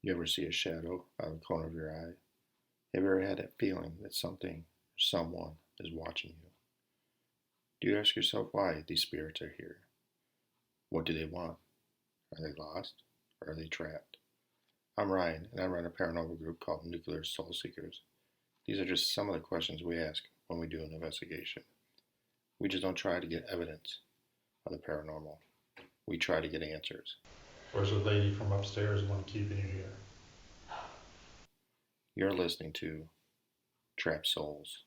You ever see a shadow out of the corner of your eye? Have you ever had that feeling that something or someone is watching you? Do you ask yourself why these spirits are here? What do they want? Are they lost? Or are they trapped? I'm Ryan, and I run a paranormal group called Nuclear Soul Seekers. These are just some of the questions we ask when we do an investigation. We just don't try to get evidence of the paranormal. We try to get answers. Where's the lady from upstairs one keeping you here? You're listening to Trapped Souls.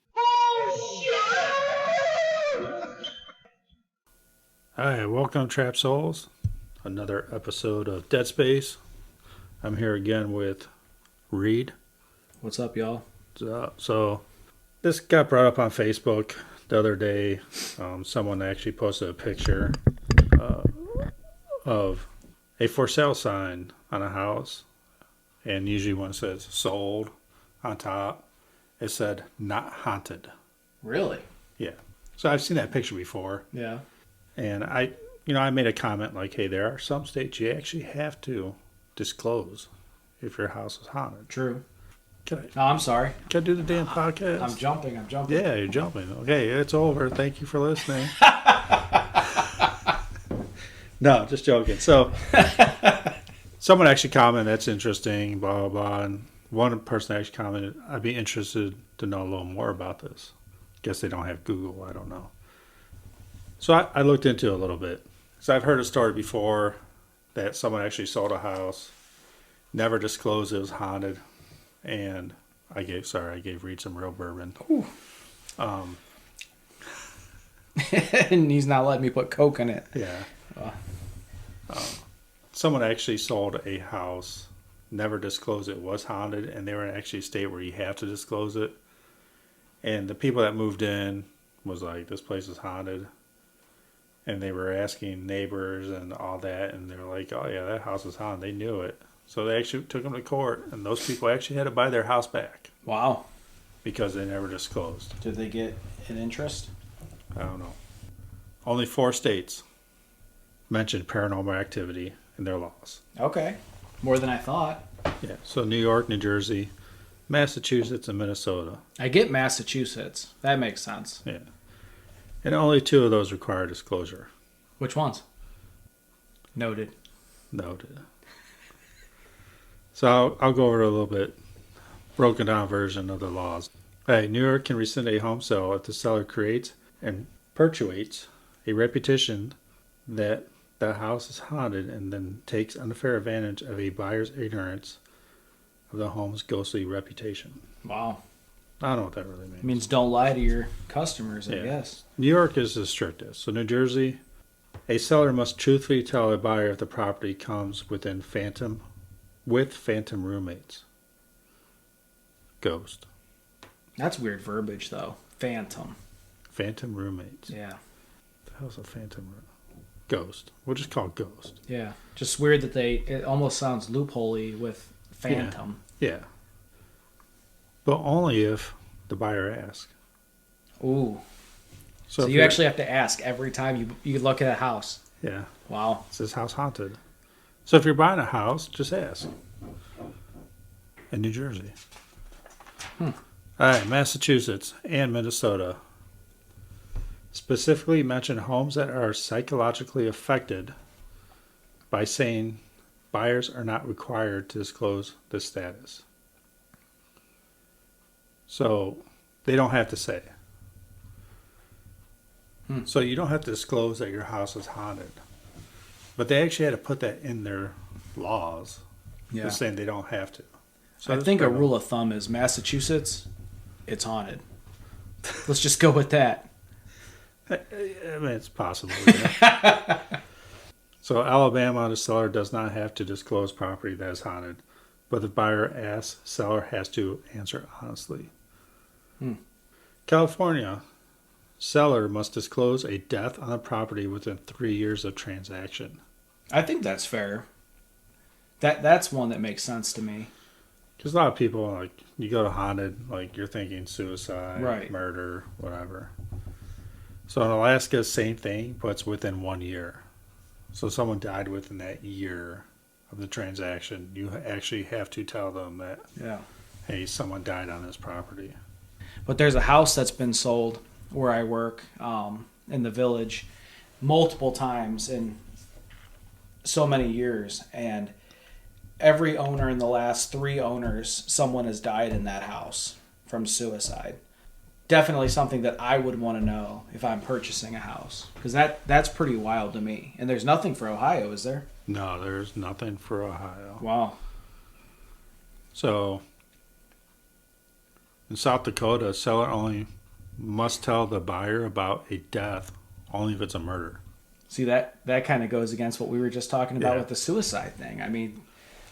Hi, welcome Trap Souls. Another episode of Deadspace. I'm here again with Reed. What's up, y'all? So this got brought up on Facebook the other day. Someone actually posted a picture of a for sale sign on a house. And usually when it says sold on top, it said not haunted. Really? Yeah. So I've seen that picture before. Yeah. And I made a comment like, hey, there are some states you actually have to disclose if your house is haunted. True. Can No, I'm sorry. I do the damn podcast? I'm jumping. Yeah, you're jumping. Okay, it's over. Thank you for listening. No, just joking. So, someone actually commented, that's interesting, blah, blah, blah. And one person actually commented, I'd be interested to know a little more about this. Guess they don't have Google. I don't know. So I looked into it a little bit. So I've heard a story before that someone actually sold a house, never disclosed it was haunted, and I gave Reed some real bourbon. And he's not letting me put Coke in it. Yeah. Someone actually sold a house, never disclosed it was haunted, and they were in actually a state where you have to disclose it. And the people that moved in was like, this place is haunted. And they were asking neighbors and all that, and they were like, oh yeah, that house is haunted. They knew it. So they actually took them to court, and those people actually had to buy their house back Wow. because they never disclosed. Did they get an interest? I don't know. Only 4 states mentioned paranormal activity in their laws. Okay. More than I thought. Yeah, so New York, New Jersey, Massachusetts, and Minnesota. I get Massachusetts. That makes sense. Yeah. And only 2 of those require disclosure. Which ones? Noted. So I'll go over a little bit broken down version of the laws. Hey, New York can rescind a home sale if the seller creates and perpetuates a reputation that the house is haunted and then takes unfair advantage of a buyer's ignorance of the home's ghostly reputation. Wow. I don't know what that really means. It means don't lie to your customers, I guess. New York is the strictest. So New Jersey, a seller must truthfully tell a buyer if the property comes within phantom roommates. Ghost. That's weird verbiage, though. Phantom roommates. Yeah. What the hell's a phantom room? Ghost. We'll just call it ghost. Yeah. Just weird that it almost sounds loopholey with phantom. Yeah. But only if the buyer asks. Ooh. So if you actually have to ask every time you look at a house. Yeah. Wow. Is this house haunted? So if you're buying a house, just ask. In New Jersey. All right, Massachusetts and Minnesota specifically mention homes that are psychologically affected by saying buyers are not required to disclose the status. So they don't have to say. So you don't have to disclose that your house is haunted. But they actually had to put that in their laws. Yeah. They're saying they don't have to. So I think a rule of thumb is Massachusetts, it's haunted. Let's just go with that. I mean, it's possible. Yeah. So Alabama, the seller does not have to disclose property that is haunted. But the buyer asks, seller has to answer honestly. California, seller must disclose a death on the property within 3 years of transaction. I think that's fair. That's one that makes sense to me. Because a lot of people, like, you go to haunted, like, you're thinking suicide, Right. murder, whatever. So in Alaska, same thing, but it's within 1 year. So someone died within that year of the transaction. You actually have to tell them that, Yeah. hey, someone died on this property. But there's a house that's been sold where I work in the village multiple times in so many years. And every owner in the last 3 owners, someone has died in that house from suicide. Definitely something that I would want to know if I'm purchasing a house. Because that's pretty wild to me. And there's nothing for Ohio, is there? No, there's nothing for Ohio. Wow. So in South Dakota, a seller only must tell the buyer about a death only if it's a murder. See, that kind of goes against what we were just talking about with the suicide thing. I mean,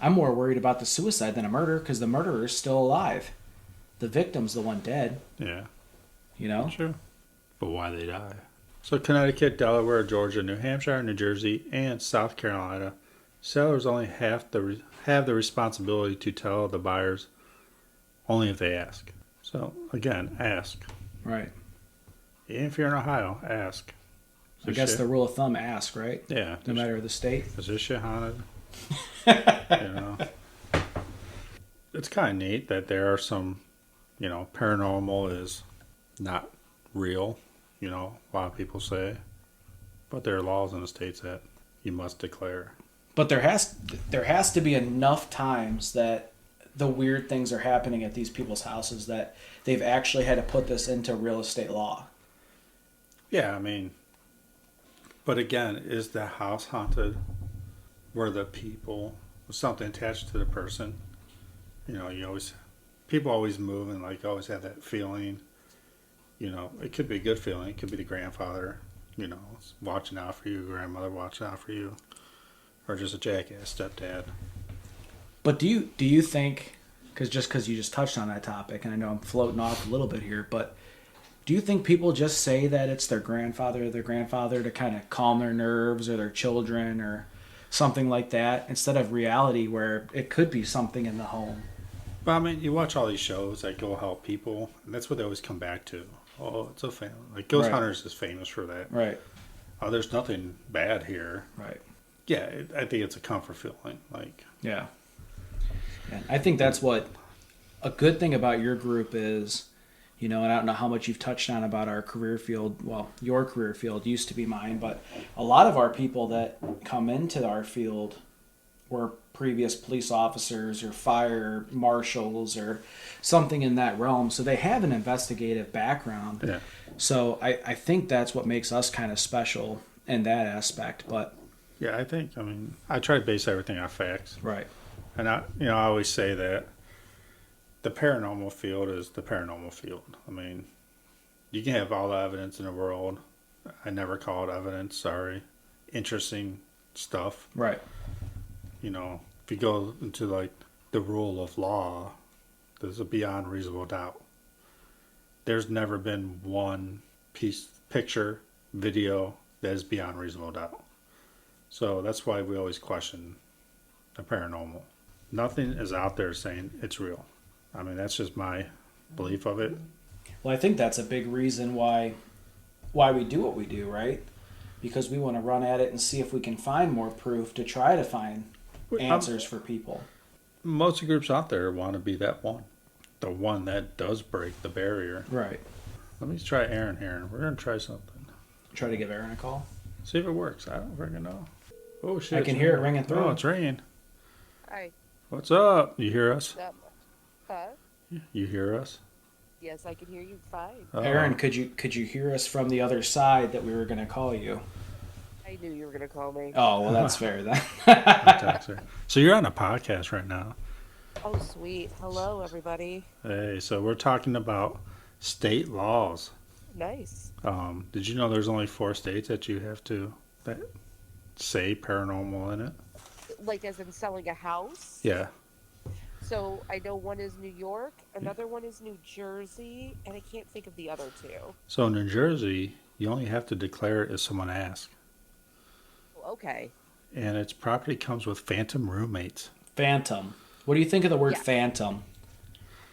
I'm more worried about the suicide than a murder because the murderer is still alive. The victim's the one dead. Yeah. You know? Sure. But why they die. So Connecticut, Delaware, Georgia, New Hampshire, New Jersey, and South Carolina, sellers only have the responsibility to tell the buyers only if they ask. So, again, ask. Right. Even if you're in Ohio, ask. I guess the rule of thumb, ask, right? Yeah. No matter the state. Is this shit haunted? You know? It's kind of neat that there are some, paranormal is not real, a lot of people say. But there are laws in the states that you must declare. But there has to be enough times that the weird things are happening at these people's houses that they've actually had to put this into real estate law. Yeah, but again, is the house haunted? Were the people, was something attached to the person? People always move and always have that feeling. It could be a good feeling. It could be the grandfather, watching out for you, grandmother watching out for you, or just a jackass stepdad. But do you think, because you just touched on that topic, and I know I'm floating off a little bit here, but do you think people just say that it's their grandfather or their grandfather to kind of calm their nerves or their children or something like that instead of reality where it could be something in the home? But you watch all these shows that go help people, and that's what they always come back to. Oh, it's a family. Ghost Hunters is famous for that. Right. Oh, there's nothing bad here. Right. Yeah, I think it's a comfort feeling. Yeah. And I think that's what a good thing about your group is, and I don't know how much you've touched on about our career field. Well, your career field used to be mine, but a lot of our people that come into our field were previous police officers or fire marshals or something in that realm. So they have an investigative background. Yeah. So I think that's what makes us kind of special in that aspect. But yeah, I try to base everything on facts. Right. And I always say that the paranormal field is the paranormal field. You can have all the evidence in the world. I never call it evidence, sorry. Interesting stuff. Right. If you go into the rule of law, there's a beyond reasonable doubt. There's never been one picture, video that is beyond reasonable doubt. So that's why we always question the paranormal. Nothing is out there saying it's real. That's just my belief of it. Well, I think that's a big reason why we do what we do, right? Because we want to run at it and see if we can find more proof to try to find answers for people. Most of the groups out there want to be that one. The one that does break the barrier. Right. Let me try Erin here. We're going to try something. Try to give Erin a call. See if it works. I don't freaking know. Oh, shit. I can hear it ringing through. Oh, it's ringing. Hi. What's up? You hear us? Huh? You hear us? Yes, I can hear you fine. Erin, could you hear us from the other side that we were going to call you? I knew you were going to call me. Oh, well, that's fair then. So you're on a podcast right now. Oh, sweet. Hello, everybody. Hey, so we're talking about state laws. Nice. Did you know there's only 4 states that you have to say paranormal in it? Like as in selling a house? Yeah. So I know one is New York, another one is New Jersey, and I can't think of the other 2. So in New Jersey, you only have to declare it if someone asks. Okay. And its property comes with phantom roommates. Phantom. What do you think of the word phantom?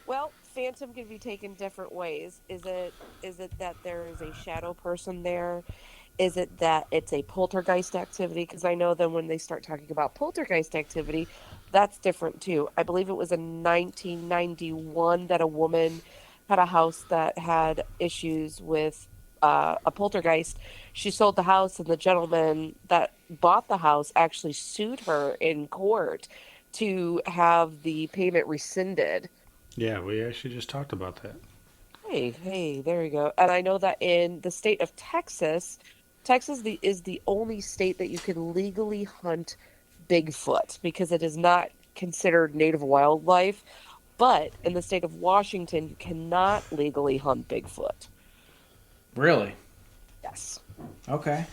Well, phantom can be taken different ways. Is it that there is a shadow person there Is it that it's a poltergeist activity? Because I know then when they start talking about poltergeist activity, that's different too. I believe it was in 1991 that a woman had a house that had issues with a poltergeist. She sold the house, and the gentleman that bought the house actually sued her in court to have the payment rescinded. Yeah, we actually just talked about that. Hey, there you go. And I know that in the state of Texas, is the only state that you can legally hunt Bigfoot because it is not considered native wildlife. But in the state of Washington, you cannot legally hunt Bigfoot. Really? Yes. Okay.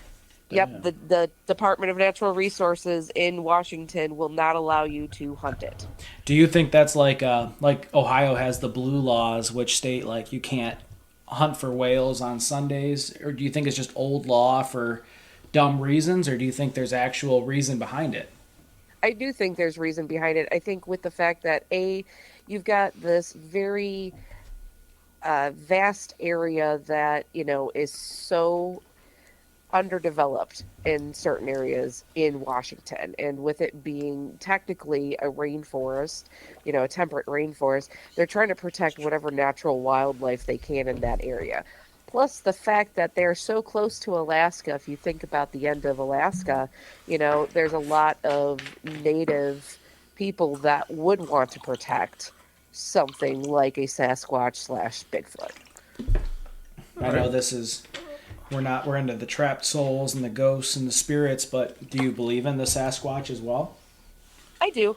Yep, Damn. the Department of Natural Resources in Washington will not allow you to hunt it. Do you think that's like Ohio has the blue laws, which state like you can't hunt for whales on Sundays, or do you think it's just old law for dumb reasons, or do you think there's actual reason behind it? I do think there's reason behind it. I think with the fact that you've got this very vast area that, is so underdeveloped in certain areas in Washington. And with it being technically a rainforest, a temperate rainforest, they're trying to protect whatever natural wildlife they can in that area. Plus, the fact that they're so close to Alaska, if you think about the end of Alaska, there's a lot of native people that would want to protect something like a Sasquatch slash Bigfoot. I know this is we're into the trapped souls and the ghosts and the spirits, but do you believe in the Sasquatch as well? I do.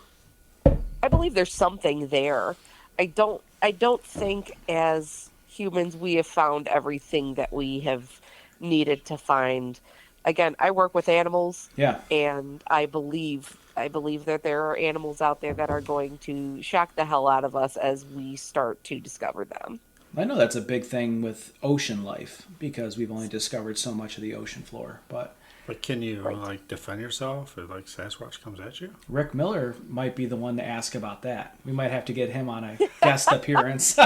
I believe there's something there. I don't think as humans we have found everything that we have needed to find. Again, I work with animals, Yeah. and I believe that there are animals out there that are going to shock the hell out of us as we start to discover them. I know that's a big thing with ocean life because we've only discovered so much of the ocean floor. But But can you Right. like defend yourself if like Sasquatch comes at you? Rick Miller might be the one to ask about that. We might have to get him on a guest appearance.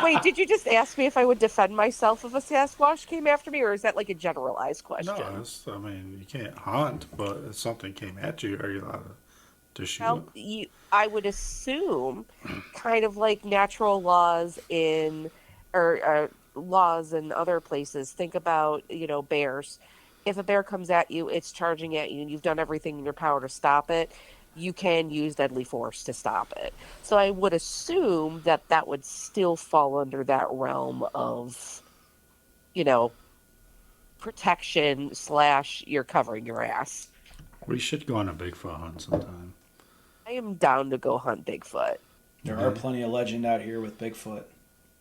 Wait, did you just ask me if I would defend myself if a Sasquatch came after me, or is that like a generalized No, question? I mean you can't hunt, but if something came at you, are you allowed to shoot Well, it? I would assume, kind of like natural laws or laws in other places. Think about, bears. If a bear comes at you, it's charging at you, and you've done everything in your power to stop it. You can use deadly force to stop it. So I would assume that that would still fall under that realm of, you know, protection slash you're covering your ass. We should go on a Bigfoot hunt sometime. I am down to go hunt Bigfoot. There are Yeah. plenty of legend out here with Bigfoot.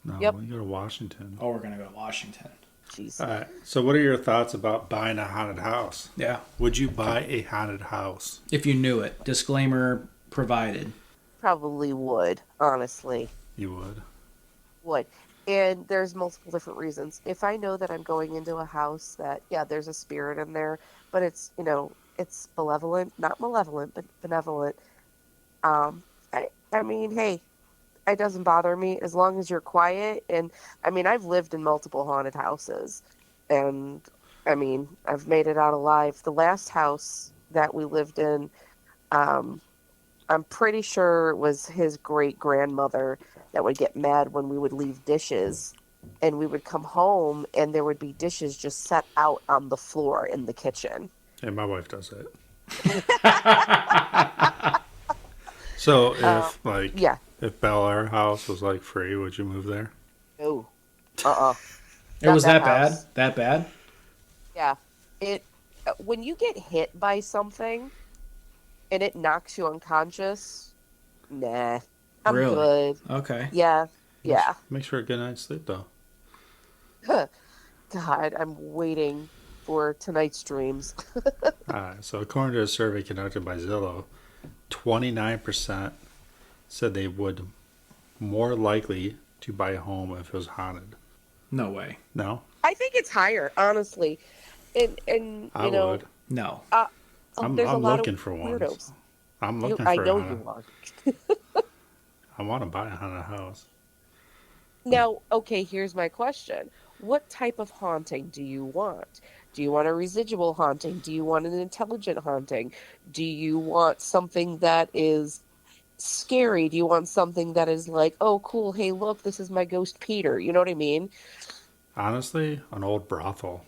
No, Yep. we go to Washington. Oh, we're going to go to Washington. Jeez. All right. So, what are your thoughts about buying a haunted house? Yeah. Would you buy a haunted house? If you knew it. Disclaimer provided. Probably would, honestly. You would. Would. And there's multiple different reasons. If I know that I'm going into a house that, yeah, there's a spirit in there, but it's, it's malevolent, not malevolent, but benevolent. I mean, hey, it doesn't bother me as long as you're quiet. And I mean, I've lived in multiple haunted houses, and I mean, I've made it out alive. The last house that we lived in, um, I'm pretty sure it was his great grandmother that would get mad when we would leave dishes, and we would come home and there would be dishes just set out on the floor in the kitchen. Hey, my wife does it. So, if Yeah. if Bel Air house was like free, would you move there? No. Uh-uh. It Not was that that bad? house. That bad? Yeah. It when you get hit by something and it knocks you unconscious, nah. I'm Really? good. Okay. Yeah. Yeah. Makes for a good night's sleep, though. God, I'm waiting for tonight's dreams. All right. So, according to a survey conducted by Zillow, 29% said they would more likely to buy a home if it was haunted. No way. No, I think it's higher, honestly. And I would. No. there's a I'm lot looking of for weirdos. ones. I'm You, looking I for a know haunted. you are. I want to buy a haunted house. Now, okay, here's my question. What type of haunting do you want? Do you want a residual haunting? Do you want an intelligent haunting? Do you want something that is scary? Do you want something that is like, oh, cool, hey, look, this is my ghost Peter? You know what I mean? Honestly, an old brothel.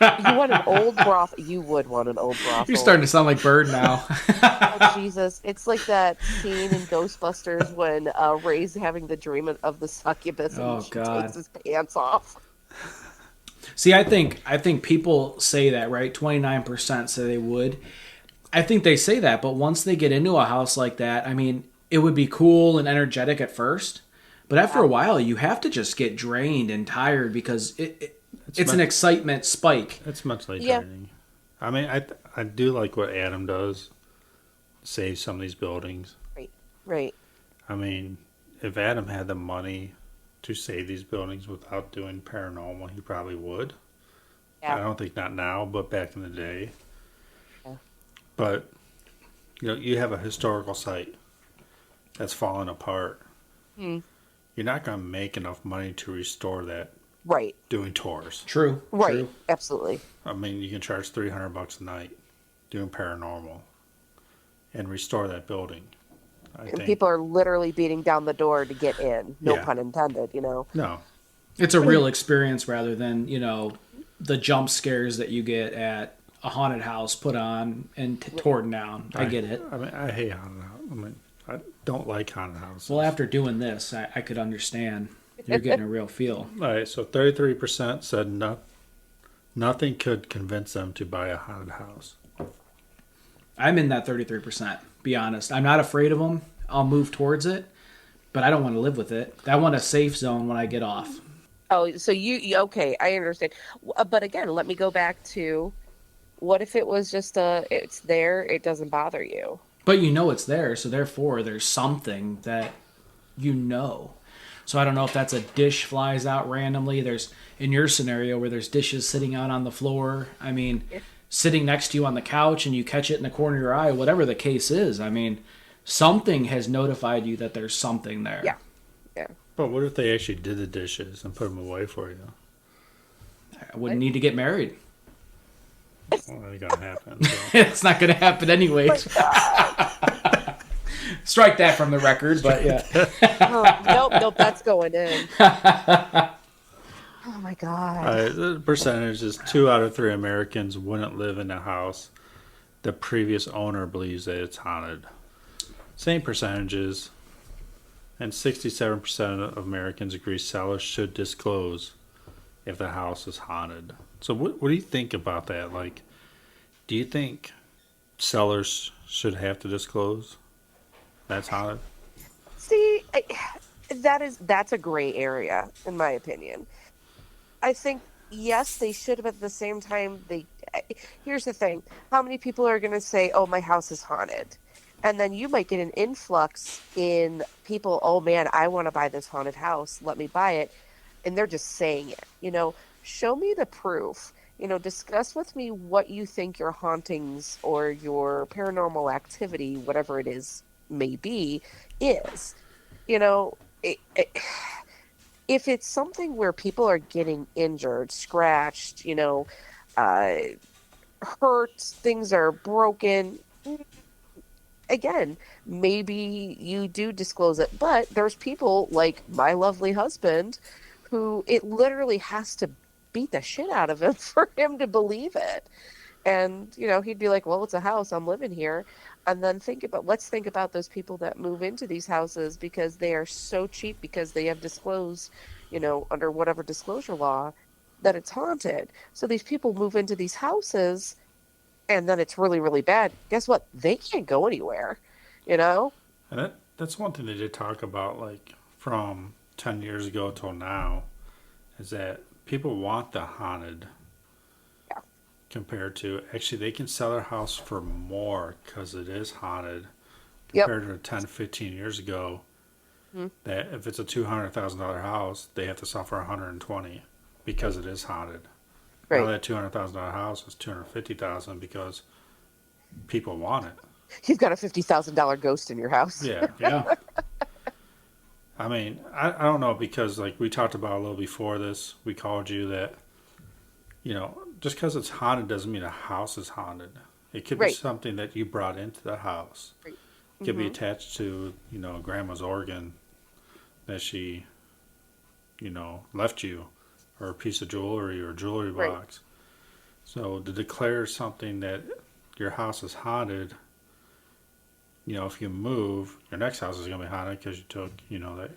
You want an old brothel. You would want an old You're brothel. starting to sound like Bird now. Oh, Jesus. It's like that scene in Ghostbusters when Ray's having the dream of the succubus and Oh she takes God. his pants off. See, I think people say that, right? 29% say they would. I think they say that, but once they get into a house like that, I mean, it would be cool and energetic at first, but after Yeah. a while, you have to just get drained and tired because it's an men- excitement spike. It's mentally Yeah. draining. I mean, I do like what Adam does, save some of these buildings. Right. Right. I mean, if Adam had the money to save these buildings without doing paranormal, he probably would. Yeah. I don't think not now, but back in the day. Yeah. But you have a historical site that's fallen apart. Hmm. You're not going to make enough money to restore that Right. doing tours. True. Right. True. Absolutely. I mean, you can charge $300 a night doing paranormal and restore that building. I And think. people are literally beating down the door to get in. No Yeah. pun intended, you know? No. It's a real experience rather than, the jump scares that you get at a haunted house put on and torn down. I get it. I mean, I hate haunted house. I mean, I don't like haunted houses. Well, after doing this, I could understand. You're getting a real feel. All right, so 33% said nothing could convince them to buy a haunted house. I'm in that 33%, be honest. I'm not afraid of them. I'll move towards it, but I don't want to live with it. I want a safe zone when I get off. Oh, so okay, I understand. But again, let me go back to what if it was just it's there, it doesn't bother you. But you know it's there, so therefore there's something that you know. So I don't know if that's a dish flies out randomly. There's, in your scenario, where there's dishes sitting out on the floor. I mean, sitting next to you on the couch and you catch it in the corner of your eye, whatever the case is. I mean, something has notified you that there's something there. Yeah. Yeah. But what if they actually did the dishes and put them away for you? I wouldn't need to get married. Well, that ain't gonna happen. So. It's not going to happen anyways. Strike that from the record, but yeah. Oh, nope, that's going in. Oh my God. The percentage is 2 out of 3 Americans wouldn't live in a house the previous owner believes that it's haunted. Same percentages, and 67% of Americans agree sellers should disclose if the house is haunted. So what do you think about that? Like, do you think sellers should have to disclose that's haunted? See, that's a gray area in my opinion. I think yes, they should, but at the same time, here's the thing: how many people are going to say, "Oh, my house is haunted," and then you might get an influx in people. Oh man, I want to buy this haunted house. Let me buy it, and they're just saying it. Show me the proof. Discuss with me what you think your hauntings or your paranormal activity, whatever it is, may be, is. If it's something where people are getting injured, scratched, hurt, things are broken, again, maybe you do disclose it. But there's people like my lovely husband who it literally has to beat the shit out of him for him to believe it. And, he'd be like, well, it's a house, I'm living here. And then let's think about those people that move into these houses because they are so cheap because they have disclosed, under whatever disclosure law, that it's haunted. So these people move into these houses and then it's really, really bad. Guess what? They can't go anywhere, And that's one thing they did talk about, like, from 10 years ago till now, is that people want the haunted. Yeah. Compared to, actually, they can sell their house for more because it is haunted. Yep. Compared to 10, 15 years ago, Mhm. that if it's a $200,000 house, they have to sell for 120 because it is haunted. Right. Now that $200,000 house is $250,000 because people want it. You've got a $50,000 ghost in your house. Yeah. Yeah. I mean, I don't know, because like we talked about a little before this, we called you that, just because it's haunted doesn't mean a house is haunted. It could be Right. something that you brought into the house. Right. It could be Hmm. attached to, grandma's organ that she, left you, or a piece of jewelry or jewelry Right. box. So to declare something that your house is haunted, if you move, your next house is going to be haunted because you took, that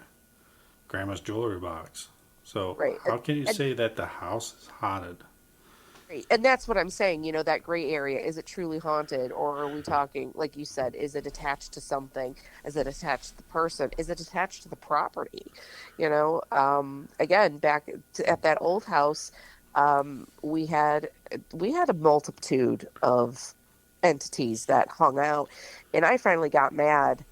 grandma's jewelry box. So Right. how can you And say that the house is haunted? right. And that's what I'm saying, that gray area. Is it truly haunted, or are we talking, like you said, is it attached to something? Is it attached to the person? Is it attached to the property? Again, at that old house, we had a multitude of entities that hung out, and I finally got mad.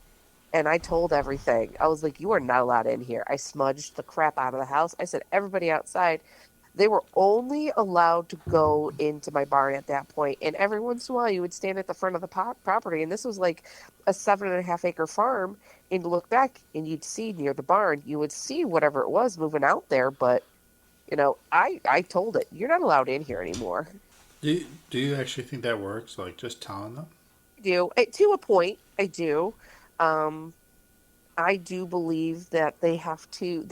And I told everything. I was like, you are not allowed in here. I smudged the crap out of the house. I said, everybody outside. They were only allowed to go into my barn at that point. And every once in a while, you would stand at the front of the property. And this was like a 7.5 acre farm. And look back, and you'd see near the barn, you would see whatever it was moving out there. But, I told it, you're not allowed in here anymore. Do you actually think that works? Like just telling them? I do. To a point, I do. Um, I do believe that they have to,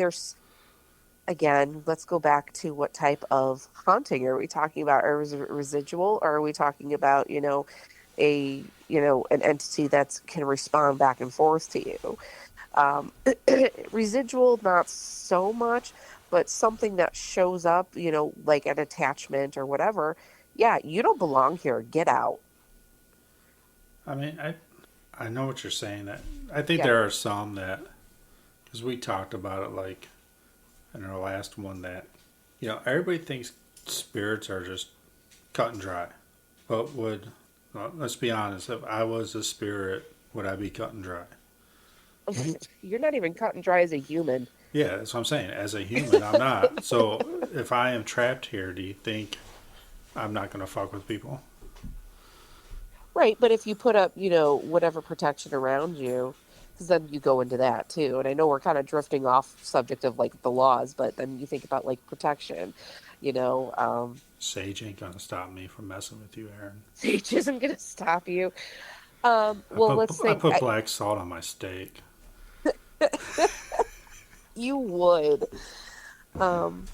again, let's go back to what type of haunting are we talking about? Are we residual, or are we talking about, an entity that can respond back and forth to you? Um, Residual, not so much, but something that shows up, like an attachment or whatever. Yeah, you don't belong here. Get out. I mean, I know what you're saying. That I think Yeah. there are some that, because we talked about it like in our last one, that everybody thinks spirits are just cut and dry. But well, let's be honest, if I was a spirit, would I be cut and dry? You're not even cut and dry as a human. Yeah, that's what I'm saying. As a human, I'm not. So if I am trapped here, do you think I'm not going to fuck with people? Right, but if you put up, whatever protection around you, because then you go into that too. And I know we're kind of drifting off subject of like the laws, but then you think about like protection, you know, um, Sage ain't going to stop me from messing with you, Erin. Sage isn't going to stop you. I Well, put let's I think put black salt on my steak. you would. Um,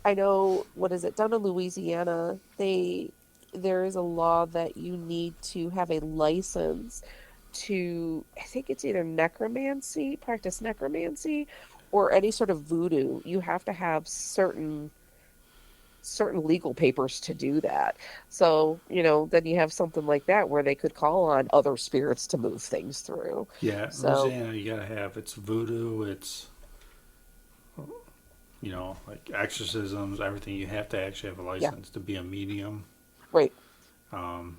I know, what is it, down in Louisiana, there is a law that you need to have a license to, I think it's either practice necromancy, or any sort of voodoo. You have to have certain legal papers to do that. So, then you have something like that where they could call on other spirits to move things through. Yeah, So, Louisiana, you got to have it's voodoo, it's like exorcisms, everything. You have to actually have a yeah, license to be a medium. right. Um,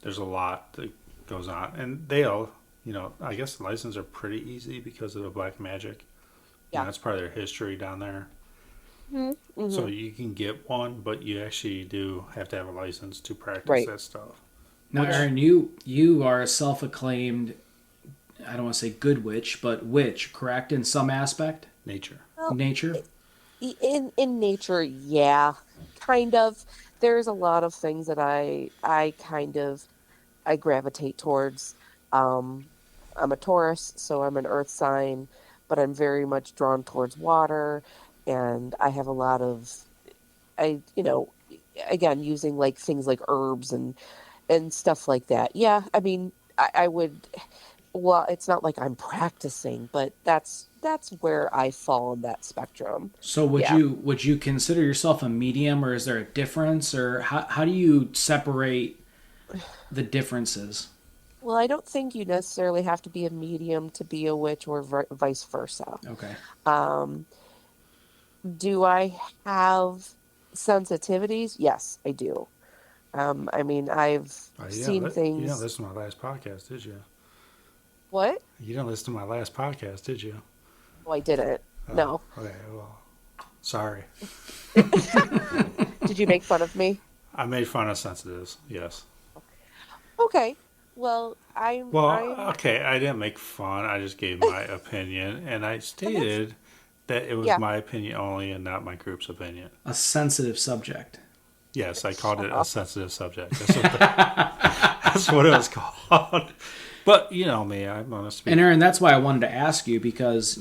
there's a lot that goes on, and they all, I guess the licenses are pretty easy because of the black magic. Yeah. That's part of their history down there. So Mm-hmm. you can get one, but you actually do have to have a license to practice Right. that stuff. Now, Yeah. Aaron, you are a self-acclaimed, I don't want to say good witch, but witch, correct, in some aspect? Nature. Well, Nature? in nature, yeah, kind of. There's a lot of things that I kind of I gravitate towards. Um, I'm a Taurus, so I'm an earth sign, but I'm very much drawn towards water, and I have a lot of I, again, using like things like herbs and stuff like that. Yeah, I mean, I would. Well, it's not like I'm practicing, but that's where I fall in that spectrum. So would Yeah. you consider yourself a medium, or is there a difference, or how do you separate the differences? Well, I don't think you necessarily have to be a medium to be a witch, or vice versa. Okay. Um, do I have sensitivities? Yes, I do. I mean, I've seen You didn't things. listen to my last podcast, did you? What? You didn't listen to my last podcast, did you? Oh, I didn't. Oh, No. okay. Well, sorry. Did you make fun of me? I made fun of sensitives. Yes. Okay. Well, I'm Well, I'm okay. I didn't make fun. I just gave my opinion, and I and that's stated that it was yeah. my opinion only and not my group's opinion. A sensitive subject. Yes, I called it a sensitive subject. That's what it was called. But you know me, I'm going to speak. And Erin, that's why I wanted to ask you, because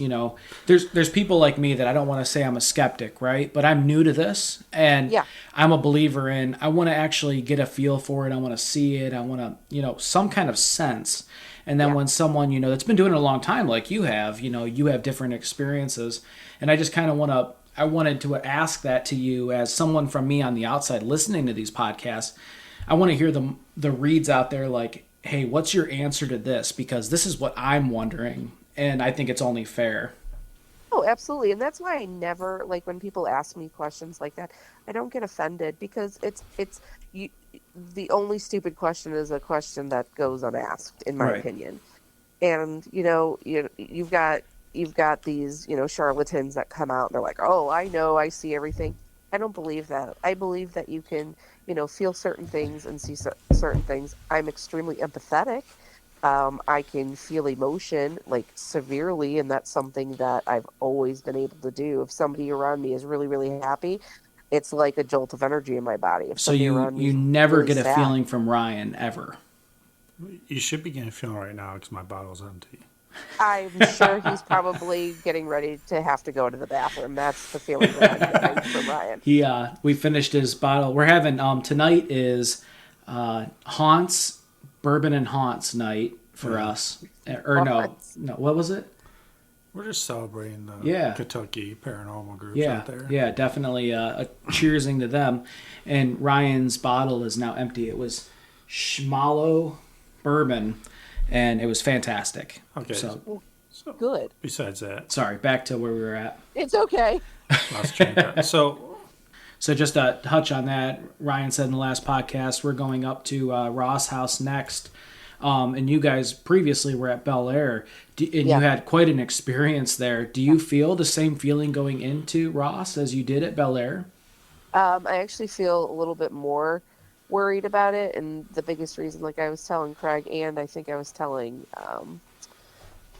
there's people like me that I don't want to say I'm a skeptic, right? But I'm new to this, and Yeah. I'm a believer in. I want to actually get a feel for it. I want to see it. I want to some kind of sense. And then when someone that's been doing it a long time, like you have, you have different experiences, and I just kind of I wanted to ask that to you as someone from me on the outside listening to these podcasts. I want to hear the reads out there like, hey, what's your answer to this? Because this is what I'm wondering, and I think it's only fair. Oh, absolutely. And that's why I never, like, when people ask me questions like that, I don't get offended, because it's you, the only stupid question is a question that goes unasked, in my Right. opinion. And you've got these charlatans that come out and they're like, oh, I know, I see everything. I don't believe that. I believe that you can feel certain things and see certain things. I'm extremely empathetic. I can feel emotion like severely, and that's something that I've always been able to do. If somebody around me is really, really happy, it's like a jolt of energy in my body. If So somebody around me you is never really get a sad, feeling from Ryan ever. You should be getting a feeling right now because my bottle's empty. I'm sure he's probably getting ready to have to go to the bathroom. That's the feeling that I'm getting from Ryan. We finished his bottle. We're having tonight is Haunts Bourbon and Haunts night for us. Or no, what was it? We're just celebrating the Yeah. Kentucky paranormal groups Yeah, out there. yeah, definitely a cheersing to them. And Ryan's bottle is now empty. It was Schmalo Bourbon, and it was fantastic. Okay. So, Good. Besides that, sorry, back to where we were at. It's okay. let's change that. So just to touch on that, Ryan said in the last podcast, we're going up to Ross House next. And you guys previously were at Bel Air, and you had quite an experience there. Do you feel the same feeling going into Ross as you did at Bel Air? I actually feel a little bit more worried about it, and the biggest reason, like I was telling Craig, and I think I was telling,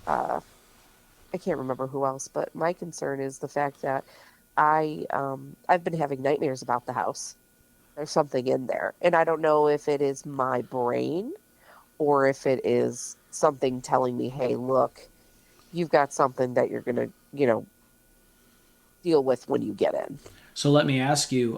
I can't remember who else, but my concern is the fact that I've been having nightmares about the house. There's something in there, and I don't know if it is my brain or if it is something telling me, hey, look, you've got something that you're going to, deal with when you get in. So let me ask you,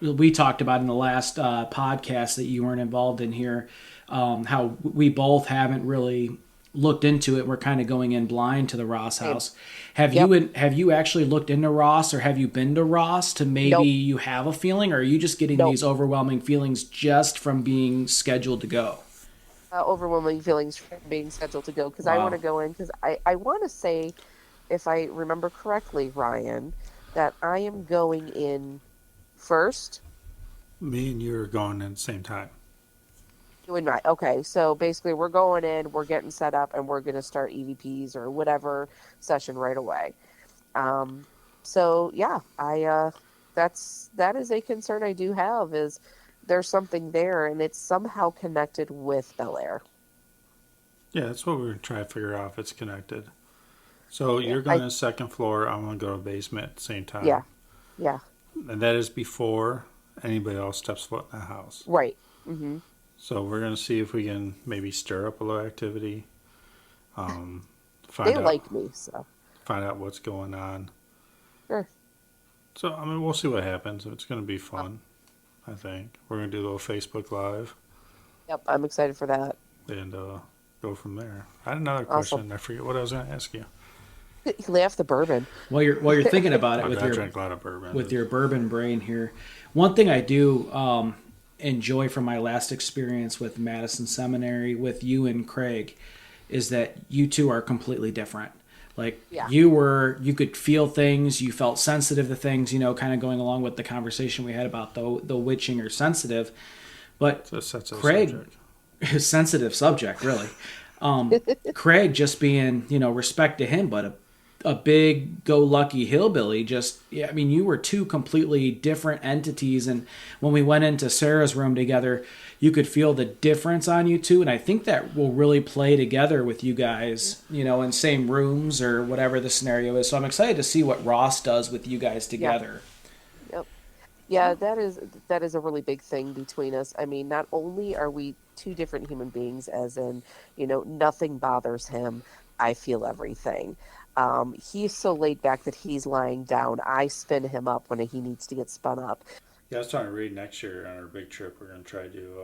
we talked about in the last podcast that you weren't involved in here, how we both haven't really looked into it. We're kind of going in blind to the Ross house. Have you actually looked into Ross, or have you been to Ross to maybe you have a feeling, or are you just getting these overwhelming feelings just from being scheduled to go? Overwhelming feelings from being scheduled to go, because I want to go in, because I want to say, if I remember correctly, Ryan, that I am going in first. Me and you are going in at the same time. Okay, so basically we're going in, we're getting set up, and we're going to start EVPs or whatever session right away. So yeah, that is a concern I do have, is there's something there, and it's somehow connected with Bel Air. Yeah, that's what we're trying to figure out, if it's connected. So you're going to the second floor, I'm going to go to the basement at the same time. Yeah. And that is before anybody else steps foot in the house. Right. Mm-hmm. So we're going to see if we can maybe stir up a little activity. Like me, so. Find out what's going on. Sure. So, I mean, we'll see what happens. It's going to be fun, I think. We're going to do a little Facebook Live. Yep, I'm excited for that. And go from there. I had another question. Awesome. I forget what I was going to ask you. He left the bourbon. While you're thinking about it I drank a lot of bourbon. with your bourbon brain here, one thing I do enjoy from my last experience with Madison Seminary with you and Craig is that you two are completely different. Like you could feel things, you felt sensitive to things, kind of going along with the conversation we had about the witching or sensitive. But Craig, sensitive subject, really. Craig just being, respect to him, but a big go-lucky hillbilly. You were two completely different entities, and when we went into Sarah's room together, you could feel the difference on you two, and I think that will really play together with you guys, in same rooms or whatever the scenario is. So I'm excited to see what Ross does with you guys together. Yep. Yeah, that is a really big thing between us. I mean, not only are we two different human beings, as in, nothing bothers him. I feel everything. He's so laid back that he's lying down. I spin him up when he needs to get spun up. Yeah, I was talking to Reed next year on our big trip. We're going to try to do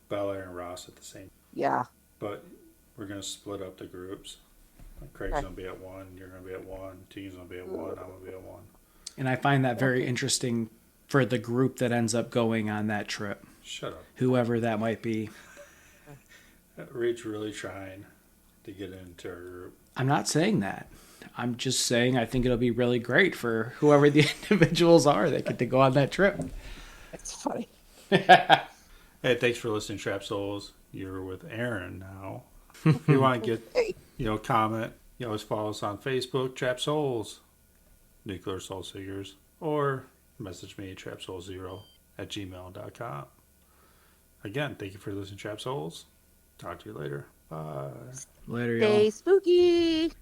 Bel Air and Ross at the same, Yeah. but we're going to split up the groups. Like Craig's Okay. going to be at one, you're going to be at one, Tegan's going to be at one, I'm going to be at one. And I find that very Okay. interesting for the group that ends up going on that trip, Shut up. whoever that might be. Reed's really trying to get into our group. I'm not saying that. I'm just saying I think it'll be really great for whoever the individuals are that get to go on that trip. It's funny. Hey, thanks for listening, Trap Souls. You're with Erin now. If you want to get, Hey. comment, you always follow us on Facebook, Trap Souls, Nuclear Soul Seekers, or message me at trapsoul0@gmail.com. Again, thank you for listening, Trap Souls. Talk to you later. Bye. Later, y'all. Stay spooky.